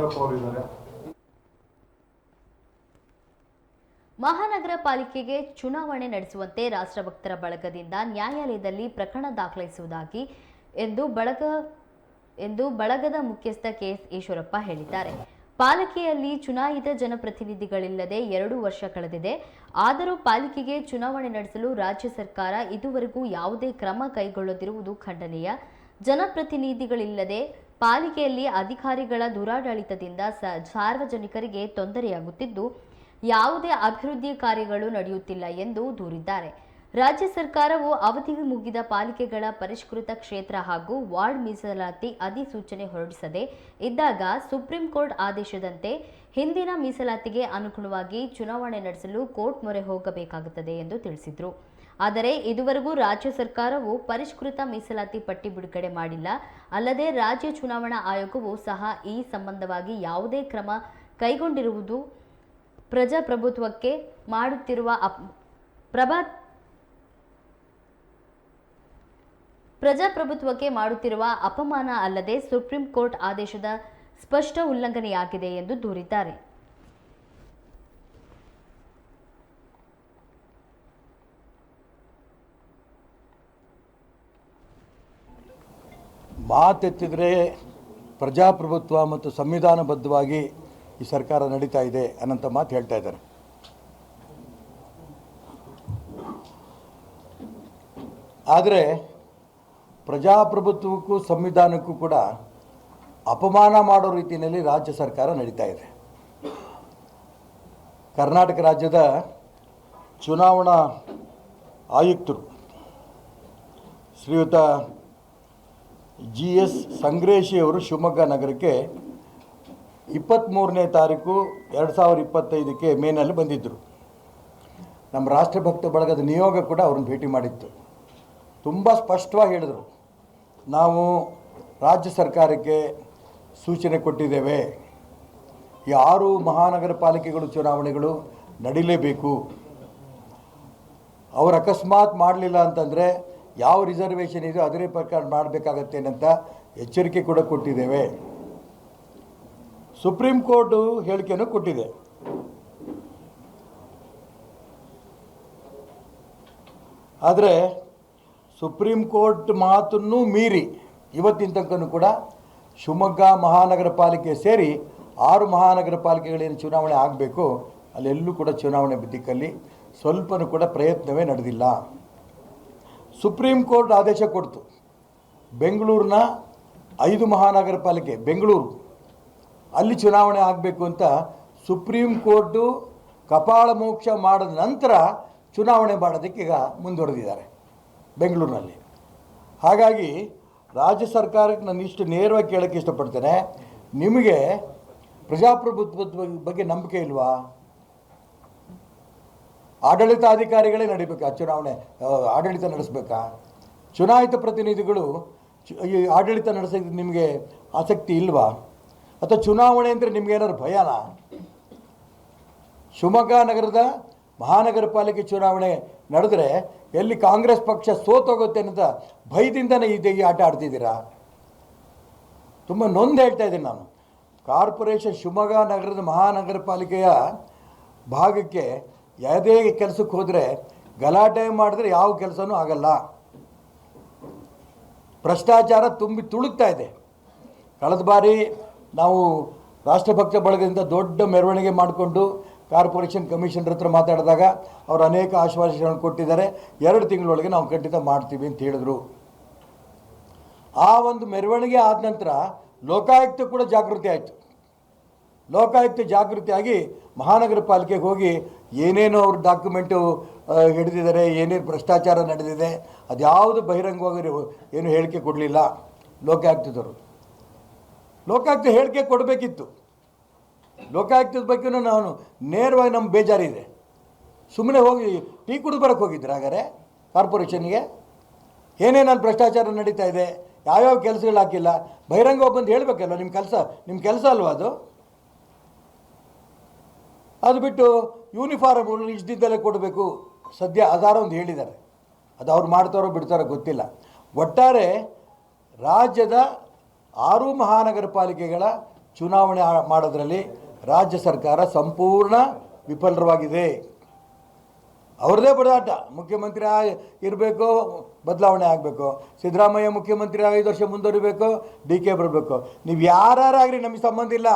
ಈಶ್ವರಪ್ಪ ಅವರಿದ್ದಾರೆ. ಮಹಾನಗರ ಪಾಲಿಕೆಗೆ ಚುನಾವಣೆ ನಡೆಸುವಂತೆ ರಾಷ್ಟ್ರಭಕ್ತರ ಬಳಗದಿಂದ ನ್ಯಾಯಾಲಯದಲ್ಲಿ ಪ್ರಕರಣ ದಾಖಲಿಸುವುದಾಗಿ ಎಂದು ಬಳಗದ ಮುಖ್ಯಸ್ಥ ಕೆಎಸ್ ಈಶ್ವರಪ್ಪ ಹೇಳಿದ್ದಾರೆ. ಪಾಲಿಕೆಯಲ್ಲಿ ಚುನಾಯಿತ ಜನಪ್ರತಿನಿಧಿಗಳಿಲ್ಲದೆ 2 ವರ್ಷ ಕಳೆದಿದೆ. ಆದರೂ ಪಾಲಿಕೆಗೆ ಚುನಾವಣೆ ನಡೆಸಲು ರಾಜ್ಯ ಸರ್ಕಾರ ಇದುವರೆಗೂ ಯಾವುದೇ ಕ್ರಮ ಕೈಗೊಳ್ಳದಿರುವುದು ಖಂಡನೀಯ. ಜನಪ್ರತಿನಿಧಿಗಳಿಲ್ಲದೆ ಪಾಲಿಕೆಯಲ್ಲಿ ಅಧಿಕಾರಿಗಳ ದುರಾಡಳಿತದಿಂದ ಸಾರ್ವಜನಿಕರಿಗೆ ತೊಂದರೆಯಾಗುತ್ತಿದ್ದು ಯಾವುದೇ ಅಭಿವೃದ್ಧಿ ಕಾರ್ಯಗಳು ನಡೆಯುತ್ತಿಲ್ಲ ಎಂದು ದೂರಿದ್ದಾರೆ. ರಾಜ್ಯ ಸರ್ಕಾರವು ಅವಧಿ ಮುಗಿದ ಪಾಲಿಕೆಗಳ ಪರಿಷ್ಕೃತ ಕ್ಷೇತ್ರ ಹಾಗೂ ವಾರ್ಡ್ ಮೀಸಲಾತಿ ಅಧಿಸೂಚನೆ ಹೊರಡಿಸದೆ ಇದ್ದಾಗ ಸುಪ್ರೀಂ ಕೋರ್ಟ್ ಆದೇಶದಂತೆ ಹಿಂದಿನ ಮೀಸಲಾತಿಗೆ ಅನುಗುಣವಾಗಿ ಚುನಾವಣೆ ನಡೆಸಲು ಕೋರ್ಟ್ ಮೊರೆ ಹೋಗಬೇಕಾಗುತ್ತದೆ ಎಂದು ತಿಳಿಸಿದರು. ಆದರೆ ಇದುವರೆಗೂ ರಾಜ್ಯ ಸರ್ಕಾರವು ಪರಿಷ್ಕೃತ ಮೀಸಲಾತಿ ಪಟ್ಟಿ ಬಿಡುಗಡೆ ಮಾಡಿಲ್ಲ. ಅಲ್ಲದೆ ರಾಜ್ಯ ಚುನಾವಣಾ ಆಯೋಗವು ಸಹ ಈ ಸಂಬಂಧವಾಗಿ ಯಾವುದೇ ಕ್ರಮ ಕೈಗೊಂಡಿರುವುದು ಪ್ರಜಾಪ್ರಭುತ್ವಕ್ಕೆ ಮಾಡುತ್ತಿರುವ ಅಪಮಾನ ಅಲ್ಲದೆ ಸುಪ್ರೀಂ ಕೋರ್ಟ್ ಆದೇಶದ ಸ್ಪಷ್ಟ ಉಲ್ಲಂಘನೆಯಾಗಿದೆ ಎಂದು ದೂರಿದ್ದಾರೆ. ಮಾತೆತ್ತಿದ್ರೆ ಪ್ರಜಾಪ್ರಭುತ್ವ ಮತ್ತು ಸಂವಿಧಾನಬದ್ಧವಾಗಿ ಈ ಸರ್ಕಾರ ನಡೀತಾ ಇದೆ ಅನ್ನೋಂಥ ಮಾತು ಹೇಳ್ತಾ ಇದ್ದಾರೆ. ಆದರೆ ಪ್ರಜಾಪ್ರಭುತ್ವಕ್ಕೂ ಸಂವಿಧಾನಕ್ಕೂ ಕೂಡ ಅಪಮಾನ ಮಾಡೋ ರೀತಿಯಲ್ಲಿ ರಾಜ್ಯ ಸರ್ಕಾರ ನಡೀತಾ ಇದೆ. ಕರ್ನಾಟಕ ರಾಜ್ಯದ ಚುನಾವಣಾ ಆಯುಕ್ತರು ಶ್ರೀಯುತ GS ಸಂಗ್ರೇಶಿ ಅವರು ಶಿವಮೊಗ್ಗ ನಗರಕ್ಕೆ 23ನೇ ತಾರೀಕು 2025ಕ್ಕೆ ಮೇನಲ್ಲಿ ಬಂದಿದ್ದರು. ನಮ್ಮ ರಾಷ್ಟ್ರಭಕ್ತ ಬಳಗದ ನಿಯೋಗ ಕೂಡ ಅವ್ರನ್ನ ಭೇಟಿ ಮಾಡಿತ್ತು. ತುಂಬ ಸ್ಪಷ್ಟವಾಗಿ ಹೇಳಿದರು, ನಾವು ರಾಜ್ಯ ಸರ್ಕಾರಕ್ಕೆ ಸೂಚನೆ ಕೊಟ್ಟಿದ್ದೇವೆ, 6 ಮಹಾನಗರ ಪಾಲಿಕೆಗಳು ಚುನಾವಣೆಗಳು ನಡೀಲೇಬೇಕು. ಅವರು ಅಕಸ್ಮಾತ್ ಮಾಡಲಿಲ್ಲ ಅಂತಂದರೆ ಯಾವ ರಿಸರ್ವೇಷನ್ ಇದೆಯೋ ಅದರ ಪ್ರಕಾರ ಮಾಡಬೇಕಾಗತ್ತೆ ಅಂತ ಎಚ್ಚರಿಕೆ ಕೂಡ ಕೊಟ್ಟಿದ್ದೇವೆ. ಸುಪ್ರೀಂ ಕೋರ್ಟು ಹೇಳಿಕೆಯನ್ನು ಕೊಟ್ಟಿದೆ. ಆದರೆ ಸುಪ್ರೀಂ ಕೋರ್ಟ್ ಮಾತನ್ನು ಮೀರಿ ಇವತ್ತಿನ ತನಕನೂ ಕೂಡ ಶಿವಮೊಗ್ಗ ಮಹಾನಗರ ಪಾಲಿಕೆ ಸೇರಿ 6 ಮಹಾನಗರ ಪಾಲಿಕೆಗಳೇನು ಚುನಾವಣೆ ಆಗಬೇಕು ಅಲ್ಲೆಲ್ಲೂ ಕೂಡ ಚುನಾವಣೆ ದಿಕ್ಕಲ್ಲಿ ಸ್ವಲ್ಪನೂ ಕೂಡ ಪ್ರಯತ್ನವೇ ನಡೆದಿಲ್ಲ. ಸುಪ್ರೀಂ ಕೋರ್ಟ್ ಆದೇಶ ಕೊಡ್ತು, ಬೆಂಗಳೂರಿನ 5 ಮಹಾನಗರ ಪಾಲಿಕೆ ಬೆಂಗಳೂರು ಅಲ್ಲಿ ಚುನಾವಣೆ ಆಗಬೇಕು ಅಂತ ಸುಪ್ರೀಂ ಕೋರ್ಟು ಕಪಾಳ ಮೋಕ್ಷ ಮಾಡಿದ ನಂತರ ಚುನಾವಣೆ ಮಾಡೋದಕ್ಕೆ ಈಗ ಮುಂದುವರೆದಿದ್ದಾರೆ ಬೆಂಗಳೂರಿನಲ್ಲಿ. ಹಾಗಾಗಿ ರಾಜ್ಯ ಸರ್ಕಾರಕ್ಕೆ ನಾನು ಇಷ್ಟು ನೇರವಾಗಿ ಕೇಳೋಕ್ಕೆ ಇಷ್ಟಪಡ್ತೇನೆ, ನಿಮಗೆ ಪ್ರಜಾಪ್ರಭುತ್ವದ ಬಗ್ಗೆ ನಂಬಿಕೆ ಇಲ್ವಾ? ಆಡಳಿತಾಧಿಕಾರಿಗಳೇ ನಡಿಬೇಕಾ ಚುನಾವಣೆ? ಆಡಳಿತ ನಡೆಸಬೇಕಾ? ಚುನಾಯಿತ ಪ್ರತಿನಿಧಿಗಳು ಈ ಆಡಳಿತ ನಡೆಸೋಕ್ಕೆ ನಿಮಗೆ ಆಸಕ್ತಿ ಇಲ್ವಾ? ಅಥವಾ ಚುನಾವಣೆ ಅಂದರೆ ನಿಮಗೇನಾದ್ರು ಭಯನಾ? ಶಿವಮೊಗ್ಗ ನಗರದ ಮಹಾನಗರ ಪಾಲಿಕೆ ಚುನಾವಣೆ ನಡೆದರೆ ಎಲ್ಲಿ ಕಾಂಗ್ರೆಸ್ ಪಕ್ಷ ಸೋತೋಗುತ್ತೆ ಅಂತ ಭಯದಿಂದನೇ ಈ ಆಟ ಆಡ್ತಿದ್ದೀರಾ? ತುಂಬ ನೊಂದು ಹೇಳ್ತಾ ಇದ್ದೀನಿ ನಾನು. ಕಾರ್ಪೊರೇಷನ್ ಶಿವಮೊಗ್ಗ ನಗರದ ಮಹಾನಗರ ಪಾಲಿಕೆಯ ಭಾಗಕ್ಕೆ ಯಾವುದೇ ಕೆಲಸಕ್ಕೆ ಹೋದರೆ ಗಲಾಟೆ ಮಾಡಿದ್ರೆ ಯಾವ ಕೆಲಸನೂ ಆಗಲ್ಲ. ಭ್ರಷ್ಟಾಚಾರ ತುಂಬಿ ತುಳುಕ್ತಾ ಇದೆ. ಕಳೆದ ಬಾರಿ ನಾವು ರಾಷ್ಟ್ರಭಕ್ತ ಬಳಗದಿಂದ ದೊಡ್ಡ ಮೆರವಣಿಗೆ ಮಾಡಿಕೊಂಡು ಕಾರ್ಪೊರೇಷನ್ ಕಮಿಷನರ್ ಹತ್ರ ಮಾತಾಡಿದಾಗ ಅವರು ಅನೇಕ ಆಶ್ವಾಸನೆಗಳನ್ನು ಕೊಟ್ಟಿದ್ದಾರೆ. 2 ತಿಂಗಳೊಳಗೆ ನಾವು ಖಂಡಿತ ಮಾಡ್ತೀವಿ ಅಂತ ಹೇಳಿದರು. ಆ ಒಂದು ಮೆರವಣಿಗೆ ಆದ ನಂತರ ಲೋಕಾಯುಕ್ತ ಕೂಡ ಜಾಗೃತಿ ಆಯಿತು. ಲೋಕಾಯುಕ್ತ ಜಾಗೃತಿಯಾಗಿ ಮಹಾನಗರ ಪಾಲಿಕೆಗೆ ಹೋಗಿ ಏನೇನು ಅವ್ರ ಡಾಕ್ಯುಮೆಂಟು ಹಿಡಿದಿದ್ದಾರೆ, ಏನೇನು ಭ್ರಷ್ಟಾಚಾರ ನಡೆದಿದೆ ಅದ್ಯಾವುದು ಬಹಿರಂಗವಾಗಿ ಏನು ಹೇಳಿಕೆ ಕೊಡಲಿಲ್ಲ ಲೋಕಾಯುಕ್ತದವರು. ಲೋಕಾಯುಕ್ತ ಹೇಳಿಕೆ ಕೊಡಬೇಕಿತ್ತು. ಲೋಕಾಯುಕ್ತದ ಬಗ್ಗೆ ನಾನು ನೇರವಾಗಿ ನಮ್ಮ ಬೇಜಾರಿದೆ. ಸುಮ್ಮನೆ ಹೋಗಿ ಟೀ ಕುಡಿದು ಬರೋಕ್ಕೆ ಹೋಗಿದ್ರು ಹಾಗಾದರೆ ಕಾರ್ಪೊರೇಷನ್ಗೆ ಏನೇನು ಅಲ್ಲಿ ಭ್ರಷ್ಟಾಚಾರ ನಡೀತಾ ಇದೆ, ಯಾವ್ಯಾವ ಕೆಲಸಗಳು ಹಾಕಿಲ್ಲ, ಬಹಿರಂಗ ಬಂದು ಹೇಳಬೇಕಲ್ವ? ನಿಮ್ಮ ಕೆಲಸ ಅಲ್ವಾ ಅದು? ಅದು ಬಿಟ್ಟು ಯೂನಿಫಾರ್ಮ್ಗಳು ಇಷ್ಟಿದ್ದಲ್ಲೇ ಕೊಡಬೇಕು. ಸದ್ಯ ಅದಾರ ಒಂದು ಹೇಳಿದ್ದಾರೆ, ಅದು ಅವ್ರು ಮಾಡ್ತಾರೋ ಬಿಡ್ತಾರೋ ಗೊತ್ತಿಲ್ಲ. ಒಟ್ಟಾರೆ ರಾಜ್ಯದ 6 ಮಹಾನಗರ ಪಾಲಿಕೆಗಳ ಚುನಾವಣೆ ಮಾಡೋದ್ರಲ್ಲಿ ರಾಜ್ಯ ಸರ್ಕಾರ ಸಂಪೂರ್ಣ ವಿಫಲವಾಗಿದೆ. ಅವ್ರದ್ದೇ ಬಡದಾಟ. ಮುಖ್ಯಮಂತ್ರಿ ಇರಬೇಕು, ಬದಲಾವಣೆ ಆಗಬೇಕು. ಸಿದ್ದರಾಮಯ್ಯ ಮುಖ್ಯಮಂತ್ರಿ 5 ವರ್ಷ ಮುಂದುವರಿಬೇಕು, DK ಬರಬೇಕು. ನೀವು ಯಾರಾಗಲಿ ನಮಗೆ ಸಂಬಂಧ ಇಲ್ಲ.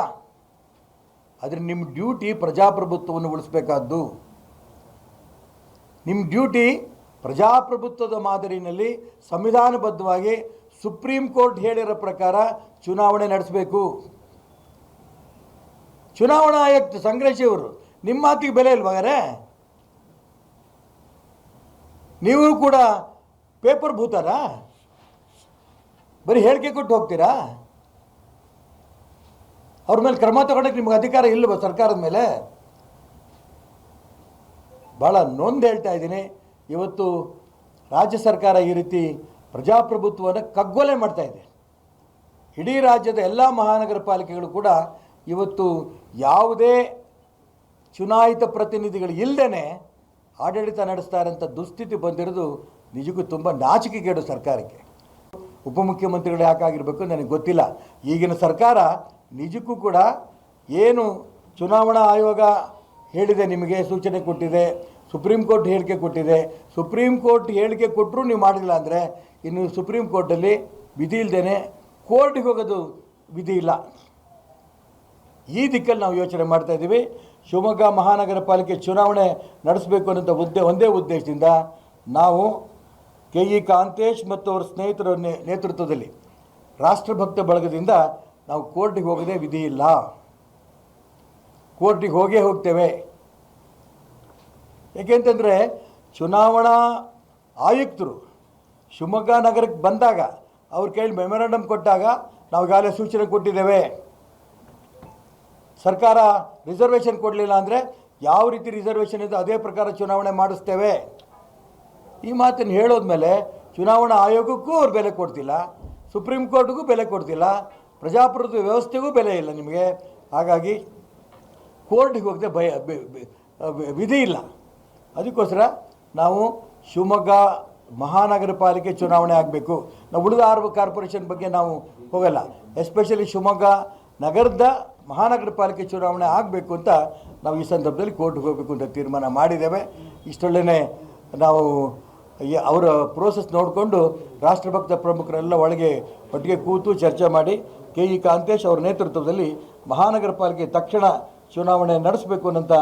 ಆದರೆ ನಿಮ್ಮ ಡ್ಯೂಟಿ ಪ್ರಜಾಪ್ರಭುತ್ವವನ್ನು ಉಳಿಸಬೇಕಾದ್ದು. ನಿಮ್ಮ ಡ್ಯೂಟಿ ಪ್ರಜಾಪ್ರಭುತ್ವದ ಮಾದರಿನಲ್ಲಿ ಸಂವಿಧಾನಬದ್ಧವಾಗಿ ಸುಪ್ರೀಂ ಕೋರ್ಟ್ ಹೇಳಿರೋ ಪ್ರಕಾರ ಚುನಾವಣೆ ನಡೆಸಬೇಕು. ಚುನಾವಣಾ ಆಯುಕ್ತ ಸಂಗ್ರೇಶಿ ಅವರು ನಿಮ್ಮ ಮಾತಿಗೆ ಬೆಲೆ ಇಲ್ವಾಗಾರೆ? ನೀವು ಕೂಡ ಪೇಪರ್ ಭೂತಾರ? ಬರೀ ಹೇಳಿಕೆ ಕೊಟ್ಟು ಹೋಗ್ತೀರಾ? ಅವ್ರ ಮೇಲೆ ಕ್ರಮ ತಗೊಳ್ಳೋಕೆ ನಿಮ್ಗೆ ಅಧಿಕಾರ ಇಲ್ಲವ ಸರ್ಕಾರದ ಮೇಲೆ? ಭಾಳ ನೊಂದು ಹೇಳ್ತಾ ಇದ್ದೀನಿ. ಇವತ್ತು ರಾಜ್ಯ ಸರ್ಕಾರ ಈ ರೀತಿ ಪ್ರಜಾಪ್ರಭುತ್ವವನ್ನು ಕಗ್ಗೊಲೆ ಮಾಡ್ತಾ ಇದೆ. ಇಡೀ ರಾಜ್ಯದ ಎಲ್ಲ ಮಹಾನಗರ ಪಾಲಿಕೆಗಳು ಕೂಡ ಇವತ್ತು ಯಾವುದೇ ಚುನಾಯಿತ ಪ್ರತಿನಿಧಿಗಳು ಇಲ್ಲದೇ ಆಡಳಿತ ನಡೆಸ್ತಾ ಇರೋಂಥ ದುಸ್ಥಿತಿ ಬಂದಿರೋದು ನಿಜಕ್ಕೂ ತುಂಬ ನಾಚಿಕೆಗೇಡು ಸರ್ಕಾರಕ್ಕೆ. ಉಪಮುಖ್ಯಮಂತ್ರಿಗಳು ಯಾಕಾಗಿರಬೇಕು ನನಗೆ ಗೊತ್ತಿಲ್ಲ. ಈಗಿನ ಸರ್ಕಾರ ನಿಜಕ್ಕೂ ಕೂಡ ಏನು ಚುನಾವಣಾ ಆಯೋಗ ಹೇಳಿದೆ, ನಿಮಗೆ ಸೂಚನೆ ಕೊಟ್ಟಿದೆ, ಸುಪ್ರೀಂ ಕೋರ್ಟ್ ಹೇಳಿಕೆ ಕೊಟ್ಟಿದೆ. ಸುಪ್ರೀಂ ಕೋರ್ಟ್ ಹೇಳಿಕೆ ಕೊಟ್ಟರೂ ನೀವು ಮಾಡಿಲ್ಲ ಅಂದರೆ ಇನ್ನು ಸುಪ್ರೀಂ ಕೋರ್ಟಲ್ಲಿ ವಿಧಿ ಇಲ್ಲದೇ ಕೋರ್ಟಿಗೆ ಹೋಗೋದು ವಿಧಿ ಇಲ್ಲ. ಈ ದಿಕ್ಕಲ್ಲಿ ನಾವು ಯೋಚನೆ ಮಾಡ್ತಾಯಿದ್ದೀವಿ. ಶಿವಮೊಗ್ಗ ಮಹಾನಗರ ಪಾಲಿಕೆ ಚುನಾವಣೆ ನಡೆಸಬೇಕು ಅನ್ನೋ ಒಂದೇ ಉದ್ದೇಶದಿಂದ ನಾವು KE ಕಾಂತೇಶ್ ಮತ್ತು ಅವರ ಸ್ನೇಹಿತರ ನೇತೃತ್ವದಲ್ಲಿ ರಾಷ್ಟ್ರಭಕ್ತ ಬಳಗದಿಂದ ನಾವು ಕೋರ್ಟಿಗೆ ಹೋಗೋದೇ ವಿಧಿ ಇಲ್ಲ. ಕೋರ್ಟಿಗೆ ಹೋಗ್ತೇವೆ. ಏಕೆಂತಂದರೆ ಚುನಾವಣಾ ಆಯುಕ್ತರು ಶಿವಮೊಗ್ಗ ನಗರಕ್ಕೆ ಬಂದಾಗ ಅವ್ರ ಕೈಲಿ ಮೆಮೊರಾಂಡಮ್ ಕೊಟ್ಟಾಗ ನಾವು ಈಗಾಗಲೇ ಸೂಚನೆ ಕೊಟ್ಟಿದ್ದೇವೆ. ಸರ್ಕಾರ ರಿಸರ್ವೇಷನ್ ಕೊಡಲಿಲ್ಲ ಅಂದರೆ ಯಾವ ರೀತಿ ರಿಸರ್ವೇಷನ್ ಇದೆ ಅದೇ ಪ್ರಕಾರ ಚುನಾವಣೆ ಮಾಡಿಸ್ತೇವೆ. ಈ ಮಾತನ್ನು ಹೇಳೋದ್ಮೇಲೆ ಚುನಾವಣಾ ಆಯೋಗಕ್ಕೂ ಅವ್ರು ಬೆಲೆ ಕೊಡ್ತಿಲ್ಲ, ಸುಪ್ರೀಂ ಕೋರ್ಟ್ಗೂ ಬೆಲೆ ಕೊಡ್ತಿಲ್ಲ, ಪ್ರಜಾಪ್ರಭುತ್ವ ವ್ಯವಸ್ಥೆಗೂ ಬೆಲೆ ಇಲ್ಲ ನಿಮಗೆ. ಹಾಗಾಗಿ ಕೋರ್ಟಿಗೆ ಹೋಗದೆ ವಿಧಿ ಇಲ್ಲ. ಅದಕ್ಕೋಸ್ಕರ ನಾವು ಶಿವಮೊಗ್ಗ ಮಹಾನಗರ ಪಾಲಿಕೆ ಚುನಾವಣೆ ಆಗಬೇಕು. ನಾವು ಉಳಿದ 6 ಕಾರ್ಪೊರೇಷನ್ ಬಗ್ಗೆ ನಾವು ಹೋಗಲ್ಲ. ಎಸ್ಪೆಷಲಿ ಶಿವಮೊಗ್ಗ ನಗರದ ಮಹಾನಗರ ಪಾಲಿಕೆ ಚುನಾವಣೆ ಆಗಬೇಕು ಅಂತ ನಾವು ಈ ಸಂದರ್ಭದಲ್ಲಿ ಕೋರ್ಟ್ಗೆ ಹೋಗಬೇಕು ಅಂತ ತೀರ್ಮಾನ ಮಾಡಿದ್ದೇವೆ. ಇಷ್ಟೊಳ್ಳೆ ನಾವು ಅವರ ಪ್ರೋಸೆಸ್ ನೋಡಿಕೊಂಡು ರಾಷ್ಟ್ರಭಕ್ತ ಪ್ರಮುಖರೆಲ್ಲ ಒಟ್ಟಿಗೆ ಕೂತು ಚರ್ಚೆ ಮಾಡಿ KE ಕಾಂತೇಶ್ ಅವರ ನೇತೃತ್ವದಲ್ಲಿ ಮಹಾನಗರ ಪಾಲಿಕೆ ತಕ್ಷಣ ಚುನಾವಣೆ ನಡೆಸಬೇಕು ಅನ್ನೋಂಥ